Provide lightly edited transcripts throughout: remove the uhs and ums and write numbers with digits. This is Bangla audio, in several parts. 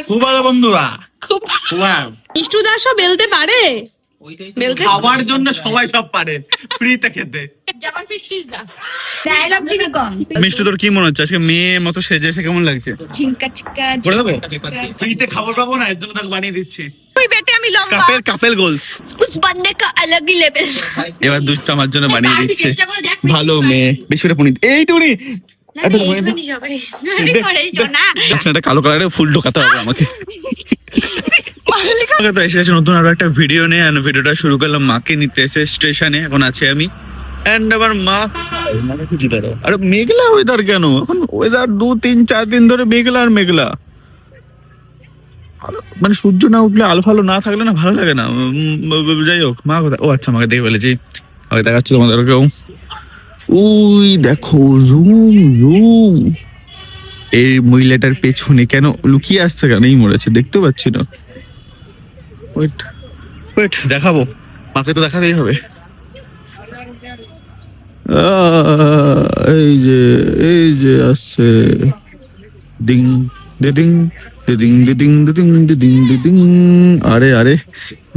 খুব ভালো বন্ধুরা, খুব খুব মিষ্টু দাসও বেলতে পারে, বেলতে খাওয়ার জন্য সবাই সব পারে, ফ্রিতে খেতে। যেমন ফিস্টিস দা ডায়লগ দিবি কম। মিষ্টু, তোর কি মনে হচ্ছে আজকে মেয়ে মতো সেজে এসে কেমন লাগছে? ঝিঙ্কা চিকা করে দেবো? ফ্রিতে খাবার পাবো না, এর জন্য তাকে বানিয়ে দিচ্ছি। তুই বেটে আমি লম্বা, কাপেল গোলস। উস বান্দে কা আলাগ হি লেভেল। এবার দুষ্ট আমার জন্য বানিয়ে দিচ্ছে। ভালো মেয়ে, বেশি করে পনির। এই টুনি একটা কালো কালারের ফুল ঢোকাতে হবে আমাকে। তো এসে গেছে নতুন আরো একটা ভিডিও নিয়ে। ভিডিওটা শুরু করলাম মাকে নিতে এসে স্টেশনে। এখন আছে আমি এন্ড আমার মা। আরে মেঘলা ওয়েদার কেন এখন? ওয়েদার 2-3-4 দিন ধরে মেঘলা আর মেঘলা। মানে সূর্য না উঠলে আলো ফালো না থাকলে না ভালো লাগে না। যাই হোক, মা কোথায়? ও আচ্ছা, আমাকে দেখে ফেলেছি। আমাকে দেখাচ্ছি তোমাদেরকেও। ওই দেখো, জুম জুম। এই মহিলাটার পেছনে কেন লুকিয়ে আসছে? কেন এই মরেছে, দেখতে পাচ্ছি না। ওয়েট ওয়েট, দেখাবো মাকে, তো দেখাতেই হবে। এই যে আসছে। Ding ding ding ding ding ding ding. আরে আরে,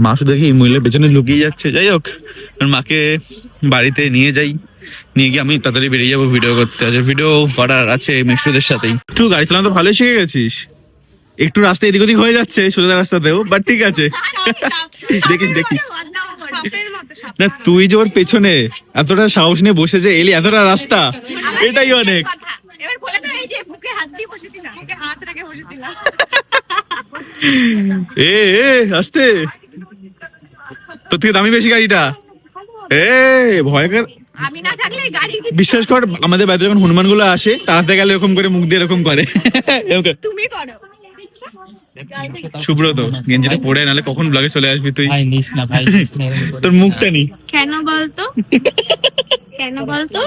মা শুধু দেখি এই মহিলার পেছনে লুকিয়ে যাচ্ছে। যাই হোক, মাকে বাড়িতে নিয়ে যাই, নিয়ে গিয়ে আমি তাড়াতাড়ি বেরিয়ে যাবো ভিডিও করতে। আছে ভিডিও করার আছে মিষ্টুদের সাথেই। একটু গাড়ি চালানো তো ভালোই শিখে গেছিস। একটু রাস্তা এদিক ওদিক হয়ে যাচ্ছে সোজা রাস্তাতেও, বাট ঠিক আছে। দেখিস দেখিস না, তুই যে ওর পেছনে এতটা সাহস নিয়ে বসে যে এলি এতটা রাস্তা, এটাই অনেক। এ আস্তে, তোর থেকে দামি বেশি গাড়িটা। ভয়ঙ্কর। বিশ্বাস কর, আমাদের বাড়িতে যখন হনুমান গুলো আসে তাড়াতে গেলে এরকম করে মুখ দিয়ে এরকম করে। সুব্রত গেঞ্জিটা পরে, নালে কখন ব্লগে চলে আসবি তুই? তোর মুখটা নি কেন বলতো, কেন বলতো?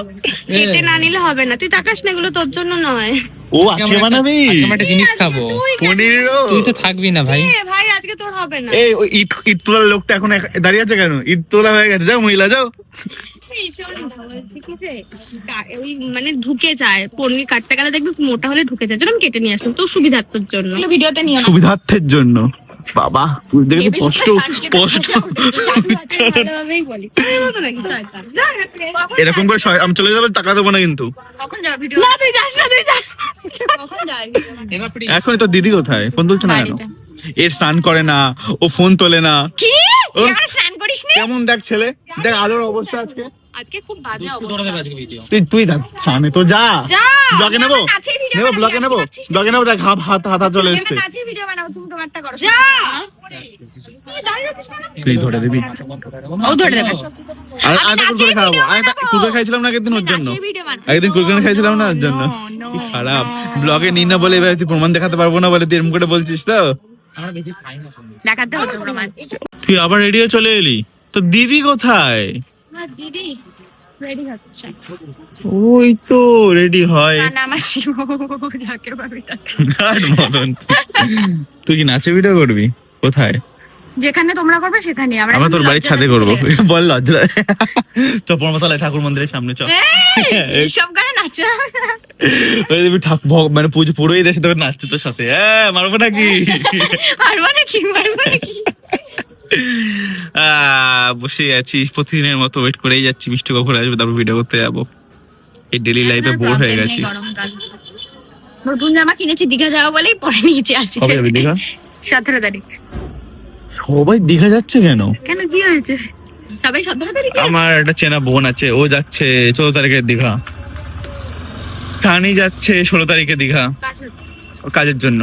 কেটে না নিলে হবে না। তুই তাকাস না, এগুলো তোর জন্য নয়। ও আজকে বানাবি? একটা জিনিস খাবো, পনিরও। তুই তো থাকবি না ভাই। ভাই আজকে তোর হবে না। এই ইট তোলার লোকটা এখন দাঁড়িয়ে আছে কেন? ইট তোলা হয়ে গেছে, যাও মহিলা যাও। মানে ঢুকে যায়, পনির কাটতে গেলে দেখবি মোটা হলে ঢুকে যায়। আমি কেটে নিয়ে আসলাম তোর সুবিধার্থের জন্য, ভিডিওতে নিয়ে সুবিধার্থের জন্য। বাবা দেখবি কষ্ট কষ্ট। এরকম করে আমি চলে যাবো, টাকা দেবো না কিন্তু। এখন তো দিদি কোথায়? ফোন তুলছে না কেন? এর স্নান করে না, ও ফোন তোলে না। কেমন দেখ ছেলে, দেখ আলোর অবস্থা আজকে। আজকে খুব বাজে অবস্থা। তুই দেখ সামনে তো যা। ব্লগে নেবো ব্লগে নেবো ব্লগে নেবো। দেখ হাত চলে এসছে। তুই ধরে দিবি, ও ধরে দেবে। আর কুরকুরে খাওয়াবো। কুরকুরে খাইছিলাম না একদিন ওর জন্য, একদিন কুরকুরে খাইছিলাম না ওর জন্য। খারাপ ব্লগে নি না বলে এবার তুই প্রমাণ দেখাতে পারবো না বলে তুই এরকম করে বলছিস তো। দেখাতে হতো প্রমাণ। তুই আবার রেডি হয়ে চলে এলি, তো দিদি কোথায়? দিদি রেডি হচ্ছে। ওই তো রেডি হয়। যাকে পাবি তাকে। তুই কি নাচে ভিডিও করবি? কোথায়? যেখানে তোমরা করবে সেখানে। আমরা তোর বাড়ির ছাদে করবো। বল লজ্জা। তো পরমতলায় ঠাকুর মন্দিরের সামনে চল। সব গানে নাচো। মানে পুজো পুরোই দেশে তোকে নাচছে তোর সাথে। মারবো নাকি? বসে আছি প্রতিদিনের মতো, ওয়েট করেই যাচ্ছি মিষ্টি কখন আসবে, তারপর ভিডিও করতে যাবো। এই ডেলি লাইফে বোর হয়ে গেছি। নতুন জামা কিনেছি দীঘা যাওয়া বলেই পরে নিয়েছি আজকে। কবে যাবি দীঘা? 17 তারিখ। সবাই দীঘা যাচ্ছে কেন? কেন কি হয়েছে? সবাই 17 তারিখে। আমার একটা চেনা বোন আছে, ও যাচ্ছে 14 তারিখে দীঘা। সানি যাচ্ছে 16 তারিখে দীঘা কাজের জন্য।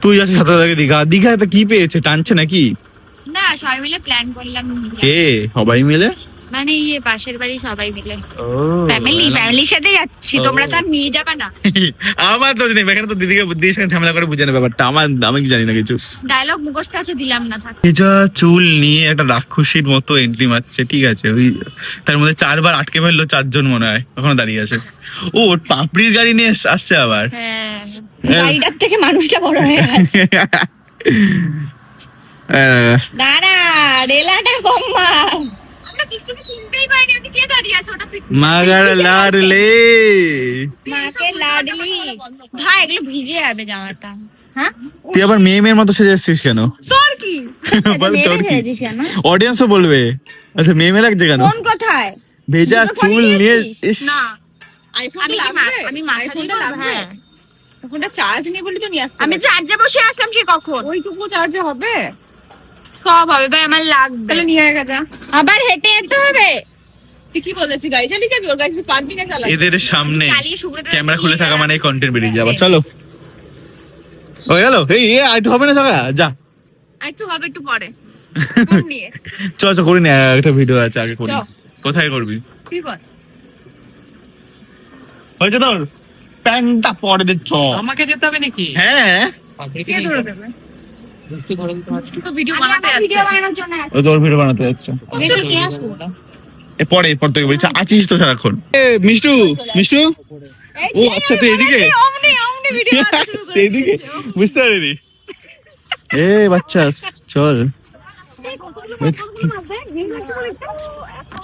তুই যাচ্ছিস 17 তারিখে দীঘা। দীঘাতে কি পেয়েছে, টানছে নাকি? না, সবাই মিলে প্ল্যান করলাম। কে সবাই মিলে? মানে পাশের বাড়ি সবাই মিলে ফ্যামিলির সাথে যাচ্ছি। তোমরা তো আর নিয়ে যাবে না। আমার দোষ নেই, এখানে তো দিদিকে বুদ্ধির সঙ্গে ঝামেলা করে বুঝে নেবে ব্যাপারটা। আমি কি জানি না কিছু। ডায়লগ মুখস্থ আছে, দিলাম না। থাক। ভেজা চুল নিয়ে একটা রাক্ষসীর মতো এন্ট্রি মারছে, ঠিক আছে। ওই তার মধ্যে 4 বার আটকে ফেললো, 4 জন মনে হয় ওখানে দাঁড়িয়ে আছে। ও পাপড়ির গাড়ি নিয়ে আসছে আবার। হ্যাঁ, গাড়িটার থেকে মানুষটা বড় হয়ে গেছে। দাঁড়া, রেলাটা কম মার। মাগার লাডলে, মাকে লাডলি। ভাই এগুলো ভিজে যাবে জামাটা। হ্যাঁ তুই আবার মেয়ের মতো সেজে এসছিস কেন? তোর কি বল তোর কি? ভেজেছিস কেন? অডিয়েন্সও বলবে আচ্ছা মেয়ে লাগছে কেন? কোন কথায়? ভেজা দুটো ফোনই চুল নিয়ে নিয়েছিস? ইস, না আমি আইফোনটা কি লাগবে আমি মাথা দিয়ে আইফোনটা করবো? লাগবে হ্যাঁ। ফোনটা চার্জ নেই বলে তো নিয়ে আসতে আমি পারি। চার্জে বসে আসলাম সে কখন? ওইটুকু চার্জে হবে সব হবে ভাই, আমার লাগবে। তাহলে নিয়ে আয় যা। আবার হেঁটে যেতে হবে। তুই কি বলেছি গাড়ি চালিয়ে যাবি? ওর গাড়ি তুই পারবি না চালাতে? এদের সামনে চালিয়ে সুব্রত ক্যামেরা খুলে থাকা মানে কন্টেন্ট বেরিয়ে যাবে। হ্যাঁ। চলো হয়ে গেল। এই আর একটু হবে না ঝগড়া? যা আর একটু হবে, একটু পরে ফোন নিয়ে চ চ করি না, একটা ভিডিও আছে আগে করি। চ। কোথায় করবি? কি বল? হয়েছে তোর? প্যান্টটা পরে দে চ। আমাকে যেতে হবে নাকি? হ্যাঁ পাবলিকে কে নিয়ে ধরে যাবে। দেবে? বুঝতে পারলাম তো আজকে। তো ভিডিও আমি বানাতে আমার ভিডিও যাচ্ছে বানানোর জন্য ও তোর ভিডিও বানাতে যাচ্ছে। ভিডিও নিয়ে আসবো। এ পরে পর থেকে বলছি আছিস তো সারাক্ষণ। এ মিষ্টু মিষ্টু ও আচ্ছা তুই এদিকে অমনি অমনি ভিডিও বানাতে শুরু তুই এদিকে বুঝতে পারিনি। এ বাচ্চা চল।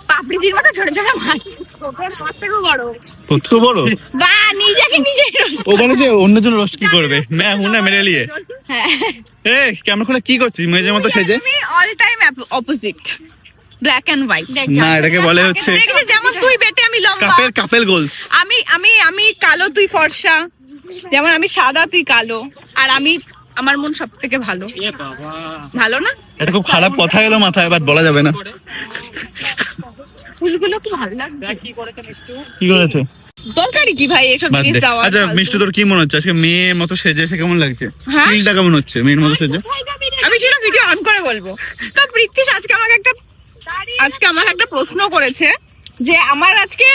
পাপড়িদির মতো ছোট ছোট মাছ, মাছ থেকে বড়। কত বড় বা নিজেকে নিজে রোস্ট। ও বলেছে অন্যজন রোস্ট কি করবে, मैं हूं ना मेरे लिए। হ্যাঁ এ ক্যামেরা খুলে কি করছিস মেয়েদের মতো সেজে? তুমি all time opposite black and white না এটাকে বলে হচ্ছে দেখেছিস যেমন তুই বেটে আমি লম্বা কাপেল কাপেল গোলস। আমি আমি আমি কালো তুই ফর্সা, যেমন আমি সাদা তুই কালো, আর আমি আমার মন সব থেকে ভালো। এ বাবা। ভালো না? এটা খুব খারাপ কথা এলো মাথায়, বাট বলা যাবে না। ফুলগুলো কি ভালো লাগবে। দেখ কি করেছে মিষ্টু। কি করেছে দরকারি কি ভাই এসব বাদ জিনিস দে। দেওয়া? আচ্ছা মিষ্টু তোর কি মনে হচ্ছে আজকে মেয়ের মতো সেজে এসে কেমন লাগছে? হ্যাঁ? ফিলটা কেমন হচ্ছে মেয়ের মতো সেজে? আমি সেটা ভিডিও অন করে বলবো। তো পৃথ্বীশ আজকে আমাকে একটা প্রশ্ন করেছে যে আমার আজকে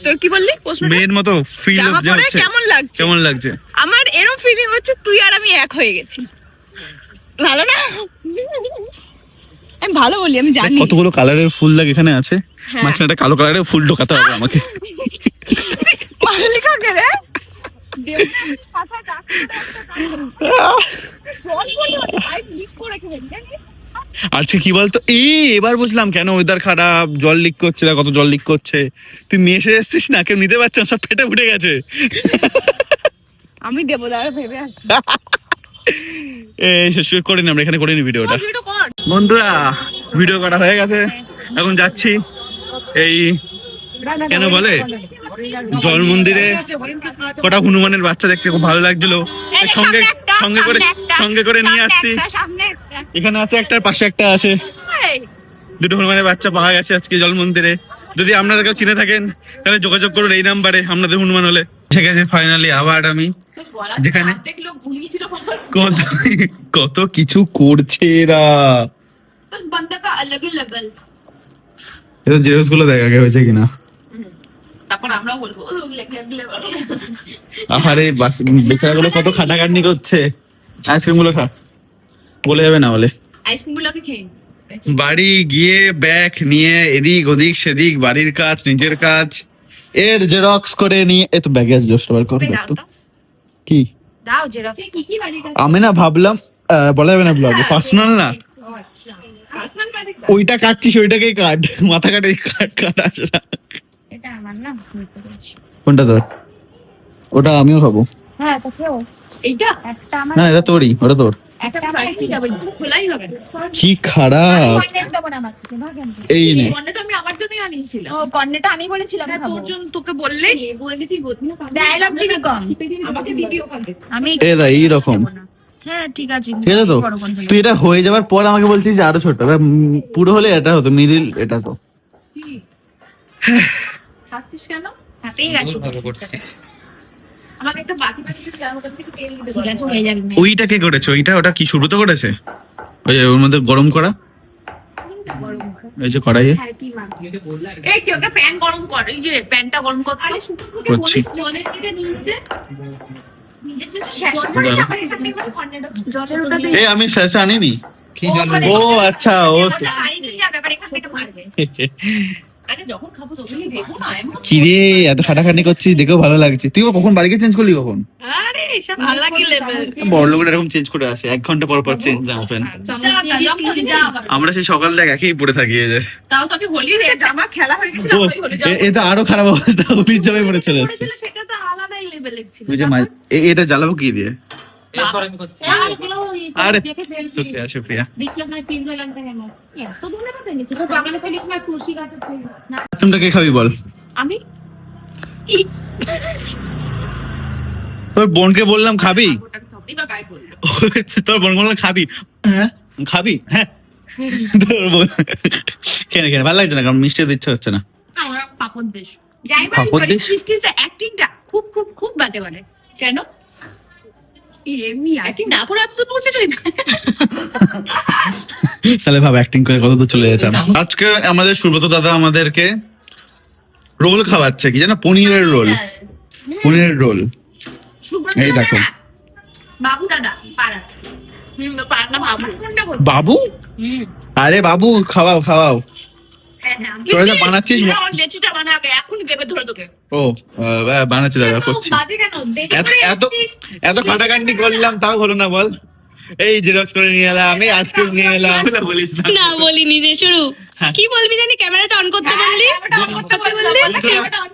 তোর কি বললি প্রশ্ন? মেয়ের মতো ফিল জামা যে পরে হচ্ছে কেমন লাগছে? কেমন লাগছে? আমার এরকম ফিলিং হচ্ছে তুই আর আমি এক হয়ে গেছি। ভালো না? আমি ভালো বলি, আমি জানি। কতগুলো কালারের ফুল লাগে এখানে আছে, হ্যাঁ। মাঝখানে একটা কালো কালারের ফুল ঢোকাতে হবে আমাকে। মালিকা কে রে? আজকে কি বলতো এবার বুঝলাম কেন ওয়েদার খারাপ, জল লিক করছে, দেখ কত জল লিক করছে। তুই মেয়ে এসে এসছিস না, কেউ নিতে পারছে না, সব ফেটে ফুটে গেছে। আমি দেবো, দাঁড়া ভেবে আসি। শেষ করে নি আমরা এখানে করে নি ভিডিওটা। ভিডিওটা কর। বন্ধুরা ভিডিও করা হয়ে গেছে, এখন যাচ্ছি এই কেন বলে জল মন্দিরে। কটা হনুমানের বাচ্চা দেখতে খুব ভালো লাগছিল, সঙ্গে সঙ্গে করে নিয়ে আসছি। এখানে আছে একটার পাশে একটা আছে, দুটো হনুমানের বাচ্চা পাওয়া গেছে আজকে জল মন্দিরে। যদি আপনারা কেউ চিনে থাকেন তাহলে যোগাযোগ করুন এই নাম্বারে, আপনাদের হনুমান হলে। এসে গেছে ফাইনালি আবার আমি, যেখানে কত কত কিছু করছে এরা। এটা জেরক্স গুলো দেখ আগে হয়েছে কিনা। তারপর আমরাও বলবো আহারে বেচারা গুলো কত খাটাখাটনি করছে। আইসক্রিম গুলো খা, বলে যাবে না বলে। আইসক্রিম গুলোকে খেয়ে বাড়ি গিয়ে ব্যাগ নিয়ে এদিক ওদিক সেদিক, বাড়ির কাজ নিজের কাজ, এর জেরক্স করে নিয়ে এ তো ব্যাগে আছে জস্ট বার করে তো কি দাও জেরক্স। কি কি বাড়ির কাছে? আমি না ভাবলাম বলা যাবে না ব্লগে পার্সোনাল না, ওইটা কাটছিস ওইটাকেই কাট, মাথা কাটে কাট আসে না। এটা আমার না, বুঝতে পেরেছি। কোনটা তোর? ওটা আমিও খাবো। হ্যাঁ তো কেউ এইটা একটা আমার, না এটা তোরই, ওটা তোর। একটা আমার খোলাই হবে। কি খারাপ। কর্নেট দেবো না আমার থেকে, ভাগেন। এই নে কর্নেটা আমি আমার জন্যই আনিয়েছিলাম। ও কর্নেটটা আমি বলেছিলাম হ্যাঁ, খাবো। তোর জন্য তোকে বললে ডায়লগ দিবি কম। আমাকে ভিডিও কল দে। আমি এ দা এইরকম। হ্যাঁ ঠিক আছে, ঠিক আছে তো, বড় কোনটা? তুই এটা হয়ে যাবার পর আমাকে বলছিস যে আরো ছোট, এবার পুরো হলে এটা হতো, মিডিল এটা তো। হাসছিস কেন? হ্যাঁ পেয়ে গেছি। ভালো করছিস। আমাকে একটা বাকি তেল দিতে ঠিক আছে হয়ে যাবে। ওইটা কে করেছে? ওইটা ওটা কি সুব্রত করেছে? ওই যে ওর মধ্যে গরম করা, এই যে কড়াইয়ে এই কি ওটা প্যান গরম কর, এই যে প্যানটা গরম কর। করছি। জলের দিকে নিয়ে দে। জলের ওটা এ আমি ফ্যাসে আনিনি। কি জল? ও আচ্ছা ও তো। আরে যখন খাবো তখনই দেখো না এমন। কি রে এত খাটাখাটি করছিস, দেখেও ভালো লাগছে। তুই কখন বাড়িকে চেঞ্জ করলি কখন? আরে এসব আলাদা লেভেল। বড় লোকেরা এরকম চেঞ্জ করে আসে, 1 ঘন্টা পর পর চেঞ্জ জামা প্যান্ট। আমরা সেই সকাল থেকে একই পরে থাকি এই যে। তাও তো আমি হোলির জামা খেলা হয়ে গেছিল, ও, আমি হোলি জামা এটা আরো খারাপ অবস্থা, হলির জামাই পরে চলে আসছে। পরেছিল, সেটা তো আলাদাই লেভেলের ছিল। ওই যে এটা জ্বালাবো কি দিয়ে? এরপর আমি করছি আরে শুক্রিয়া শুক্রিয়া আইসক্রিমটা কে খাবি বল? আমি তোর বোনকে বললাম খাবি, এবার গায়ে পড়লো। তোর বোন বললাম খাবি, হ্যাঁ খাবি, হ্যাঁ তোর বোন কেন কেন ভালো লাগছে না, কারণ মিষ্টি দিতে হচ্ছে না। আমার পাপড় দেশ যাই বলি, পাপড় দেশ? সৃষ্টিতে অ্যাক্টিংটা খুব খুব খুব বাজে করে। কেন এমনি অ্যাক্টিং না করে এত দূর পৌঁছে যাই না। তাহলে ভাব অ্যাক্টিং করে কত দূর চলে যেতাম। আজকে আমাদের সুব্রত দাদা আমাদেরকে রোল খাওয়াচ্ছে, কি জানো, পনিরের রোল, পনিরের রোল। সুব্রত এই দেখো। দাদা, বাবু দাদা পাড়া পাড়া না বাবু কোনটা বল? বাবু, আরে বাবু খাওয়াও খাওয়াও। তোরা যা বানাচ্ছিস লেচিটা বানা আগে, এখনই দেবে ধরে তোকে। ও বানাচ্ছি দাদা, করছি। বাজে কেন দেরি এত করে এত এসেছিস? এত কাটাকাটি করলাম তাও হলো না বল। এই জেরক্স করে নিয়ে এলাম, আমি আইসক্রিম নিয়ে এলাম, বলিস না। না বলিনি রে শুরু। কি বলবি জানি, ক্যামেরাটা অন করতে বললি, করতে বললি।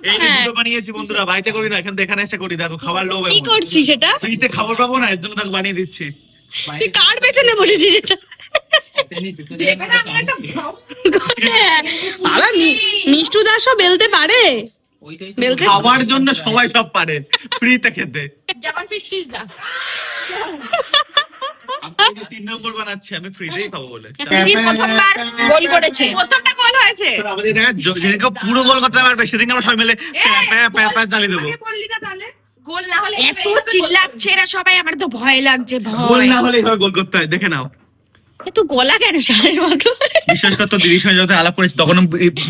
এই যে হ্যাঁ। দুটো বানিয়েছি বন্ধুরা, বাড়িতে করি না, এখানে এসে করি। দেখো খাবার লোভ, কি করছিস সেটা? ফ্রিতে খাবার পাবো না, এর জন্য তাকে বানিয়ে দিচ্ছি। তুই কার পেছনে বসেছিস এটা? দেবে না আমার একটা ভ্রম। বাবা মিষ্টু দাসও বেলতে পারে, ওইটাই বেলতে খাওয়ার জন্য সবাই সব পারে, ফ্রিতে খেতে। যেমন ফিস্টিস দা আমি 3 নম্বর বানাচ্ছি, আমি ফ্রিতেই খাবো বলে। দিদি প্রথমবার গোল করেছে, প্রথমটা গোল হয়েছে। তোরা আমাদের দেখা যেদিনকে পুরো গোল করতে পারবে সেদিনকে আমরা সবাই মিলে প্যা চালিয়ে দেবো। বললি না তাহলে গোল না হলে এত চিল্লাচ্ছে এরা সবাই, আমার তো ভয় লাগছে। গোল ভয় না হলে এইভাবে গোল করতে হয়, দেখে নাও। এত গলা কেন সারের মতো? বিশেষ করে তো দিদির সঙ্গে যখন আলাপ করেছি তখন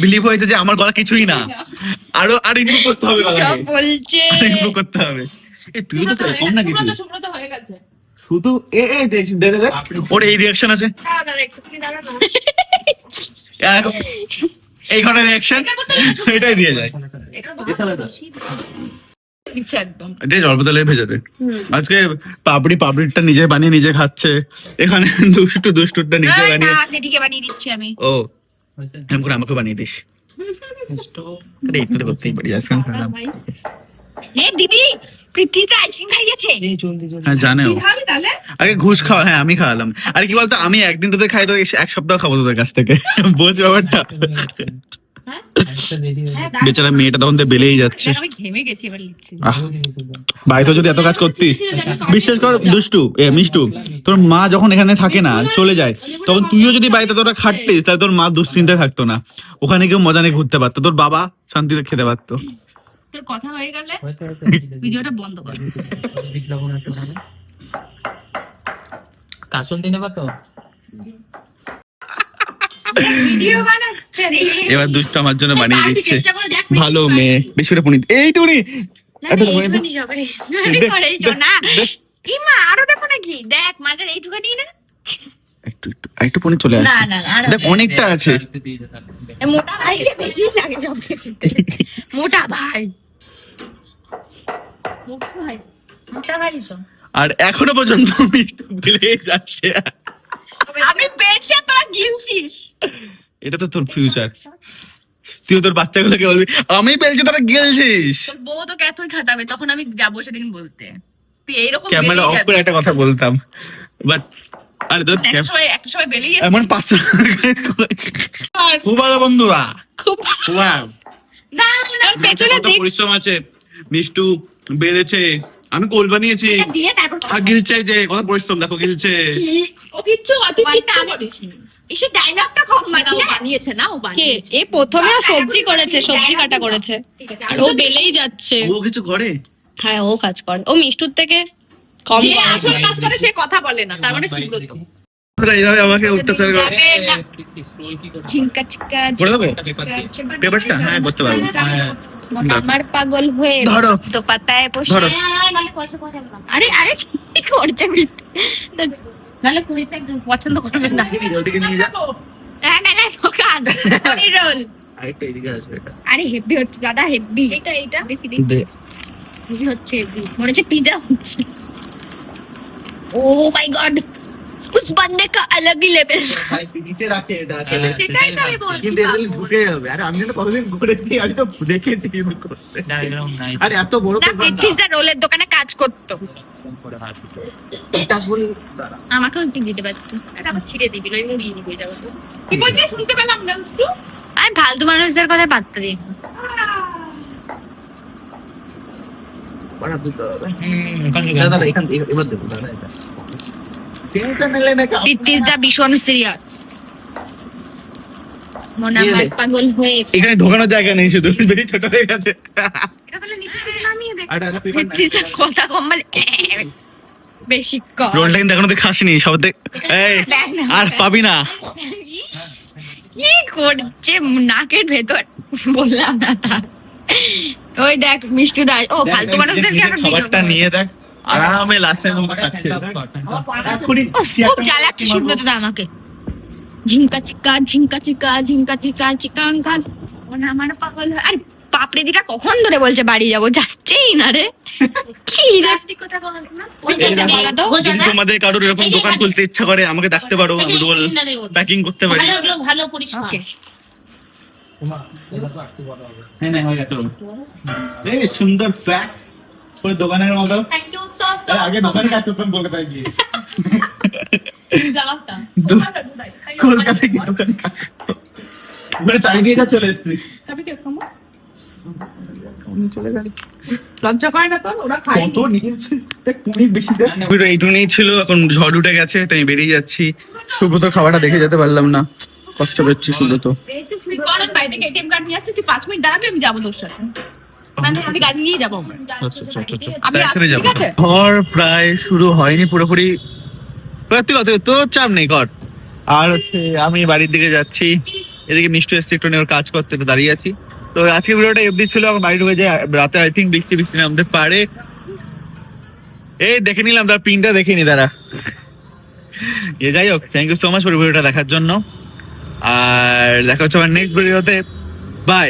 বিলিভ হয়েছে যে আমার গলা কিছুই না, আর ইমপ্রুভ করতে হবে, সব বলছে। ইমপ্রুভ করতে হবে। এই তুই তো কম না কিছু, সুব্রত হয়ে গেছে। শুধু দেখ ওর এই রিয়াকশন আছে, এই ঘরের রিয়াকশন, এটাই দিয়ে যায়। দিচ্ছে একদম। এটাই জল বোতলে ভেজে দে। আজকে পাপড়িটা নিজে বানিয়ে নিজে খাচ্ছে, এখানে দুষ্টুটা নিজে এই বানিয়ে। না, সেটিকে বানিয়ে দিচ্ছি আমি। ও এরকম করে আমাকে বানিয়ে দিস। আরে এইটা তো করতেই পারি, আইসক্রিম খাওয়ালাম। এ দিদি, প্রীতিতে আইসক্রিম খাইয়েছে। এই জলদি জলদি হ্যাঁ জানে ও। খাবি তাহলে? আগে ঘুষ খাওয়া, হ্যাঁ আমি খাওয়ালাম। আরে কি বলতো, আমি একদিন তোদের খাই তো এক সপ্তাহ খাবো তোদের কাছ থেকে, বোঝ ব্যাপারটা। রেডি হয়ে হ্যাঁ, বেচারা মেয়েটা তখন তো বেলেই যাচ্ছে। দেখ, আমি ঘেমে গেছি এবার লিখছি। আহ, বাড়িতে যদি এত কাজ করতিস, বিশ্বাস কর দুষ্টু মিষ্টু, তোর মা যখন এখানে থাকে না, চলে যায়, তখন তুইও যদি বাড়িতে তোরা খাটতিস, তাহলে তোর মা দুশ্চিন্তায় থাকতো না, ওখানে কেউ মজা নিয়ে ঘুরতে পারতো, তোর বাবা শান্তিতে খেতে পারতো। তোর কথা হয়ে গেলে হয়েছে হয়েছে ভিডিওটা বন্ধ কর। বিপ্লবন একটু ভালো কাসন দিনে বা তো ভিডিও বানাচ্ছে রে। এবার দুষ্টু আমার জন্য বানিয়ে পারবি, দিচ্ছে, চেষ্টা করে দেখ। ভালো মেয়ে, বেশি করে পনির এই টুনি। না, একটা না, পনির দে। এইটুখানি সবারই। মানে দে, করে দে, না। দে। ইমা, আরো দেখো নাকি? দেখ, মাটার এইটুখানি না? একটু পনির চলে না, আসে, না, না, আরো। দেখ অনেকটা আছে। এ মোটা ভাইকে বেশি লাগে সব কিছুতে। মোটা ভাই। মোটা ভাই। মোটা ভাই তো। আর এখনো পর্যন্ত মিষ্টু বেলেই যাচ্ছে। আমি পেয়েছি আর তোরা গিলছিস। এটা তো তোর ফিউচার, তুই তোর বাচ্চাগুলোকে বলবি আমি পেয়েছি, তোরা গেলছিস। তোর বউ তোকে এতই খাটাবে, তখন আমি যাবো সেদিন বলতে। তুই এইরকম ক্যামেরা বেরিয়ে অফ যাবি। করে একটা কথা বলতাম, বাট আরে তোর একটা সময় বেরিয়ে যাবি। এমন পাঁচশো খুব ভালো বন্ধুরা, খুব Wow! না পেছনে কত দেখ। পরিশ্রম আছে, মিষ্টু বেড়েছে, আমি কোল বানিয়েছি, এটা দিয়ে তারপর আর গিলছে, যে কত পরিশ্রম দেখো গিলছে। ও কিচ্ছু তুই কিচ্ছু করিসনি। এসে ডায়লগটা কম মানে ও বানিয়েছে না, ও কে বানিয়েছে। এ প্রথমে সবজি করেছে, সবজি কাটা করেছে, ঠিক আছে, আর ও বেলেই যাচ্ছে। ও কিছু করে, হ্যাঁ ও কাজ করে, ও মিষ্টুর থেকে কম যে করে। আসল কাজ করে সে কথা বলে না, তার মানে সুব্রত। তোরা এইভাবে আমাকে অত্যাচার করে। যাবে না। স্ক্রোল কি করে ঝিঙ্কা চিকা করে দেবো পেপার দিয়ে পেপারটা, হ্যাঁ করতে পারবো। আমার পাগল হয়ে ধরো। তো পাতায় বসে। ধরো। আরে আরে কি করছে নালে কুড়িতে একদম পছন্দ করবেন না। ওদিকে নিয়ে যা। না না না দোকান রোল। আরেকটা এদিকে আসবে এটা। আরে হেভি হচ্ছে দাদা, হেভি। এটা দেখি দেখি দে। হেভি হচ্ছে, হেভি মনে হচ্ছে পিজা হচ্ছে। ও মাই গড, উস বন্দে কা আলাগ হি লেভেল। ভাই নিচে রাখে এটা হ্যাঁ, আসলে। সেটাই তো আমি বলছি। কিন্তু এগুলো ঢুকে যাবে। আরে আমি তো কতদিন করেছি, আমি তো দেখেছি কিন্তু করতে। না এরকম নাই আরে এত বড় না পেপার না। পিজা রোলের দোকানে কাজ করতো। আমাকেও একটু দিতে পারছি। এটা আবার ছিঁড়ে দিবি, নয় মুড়িয়ে দিবি যাবো। কি বললি শুনতে পেলাম না একটু? আমি ফালতু মানুষদের কথা পাত্তা দিই না। প্রীতিশদা ভীষণ সিরিয়াস, মন আমার পাগল হয়ে এখানে ঢোকানোর জায়গা নেই, শুধু বেশি ছোট হয়ে গেছে। এটা তাহলে নিচে থেকে নামিয়ে দে। প্রীতিশদা কথা কম বলে, বেশি কম। রোলটা কিন্তু এখনো তুই খাসনি সবাই। এই আর পাবি না। কি করছে নাকের ভেতর, বললাম না তার। ওই দেখ মিষ্টি দা, ও ফালতু মানুষদেরকে আবার ভিডিও খাবারটা নিয়ে দেখ, আরামে লাস্টে খাচ্ছে। খুব জ্বালাচ্ছে সুব্রতদা আমাকে। ঝিঙ্কা চিকা ঝিঙ্কা চিকা ঝিঙ্কা চিকা চিকান খান, মনে আমার পাগল হয়। আর পাপড়ি দিটা কখন ধরে বলছে বাড়ি যাবো, যাচ্ছেই না রে। কি রে প্লাস্টিক কথা বলো না। ওই দেশে বলো তো। যদি তোমাদের কারোর এরকম দোকান খুলতে ইচ্ছা করে আমাকে ডাকতে পারো, আমি রোল প্যাকিং করতে পারি। ভালো পরিষ্কার। ওকে, হ্যাঁ হয়ে গেছে। এই সুন্দর ফ্ল্যাট ওই দোকানের মতো। থ্যাংক ইউ সো আগে দোকানে কাজ করতাম কলকাতায় গিয়ে, জ্বালাতা। কলকাতায় গিয়ে দোকানে কাজ করতাম, মানে চারিদিকে যা চলে এসেছি। তবে কি খাবো? চলে গেলি লজ্জা করে না তোর? ওরা খায় কত নিয়েছে, কুড়ি বেশি দেখ। এইটুকুনি ছিল, এখন ঝড় উঠে গেছে তাই বেরিয়ে যাচ্ছি। সুব্রতর খাবারটা দেখে যেতে পারলাম না, কষ্ট পেয়েছি সুব্রত। তুই কর, আমি বাড়ি থেকে এটিএম কার্ড নিয়ে আসছি, তুই 5 মিনিট দাঁড়াবি, আমি যাবো তোর সাথে। মানে আমি গাড়ি নিয়ে যাবো আমরা। আমি একসাথে আসছি, যাবো। ঠিক আছে? ঝড় প্রায় শুরু হয়নি পুরোপুরি, তো চাপ নেই কর। আর হচ্ছে আমি বাড়ির দিকে যাচ্ছি, এদিকে মিষ্টি এসছে একটু নিয়ে ওর কাজ করতে, একটু দাঁড়িয়ে আছি। তো আজকে ভিডিওটা এফডি ছিল, আমার বাড়ি ঢুকে যায় রাতে, আই থিঙ্ক বৃষ্টি বৃষ্টি নামতে পারে। এই দেখে নিলাম, তার পিনটা দেখিনি তারা। যাই হোক, থ্যাংক ইউ সো মাচ পুরো ভিডিওটা দেখার জন্য, আর দেখা হচ্ছে আমার নেক্সট ভিডিওতে। বাই।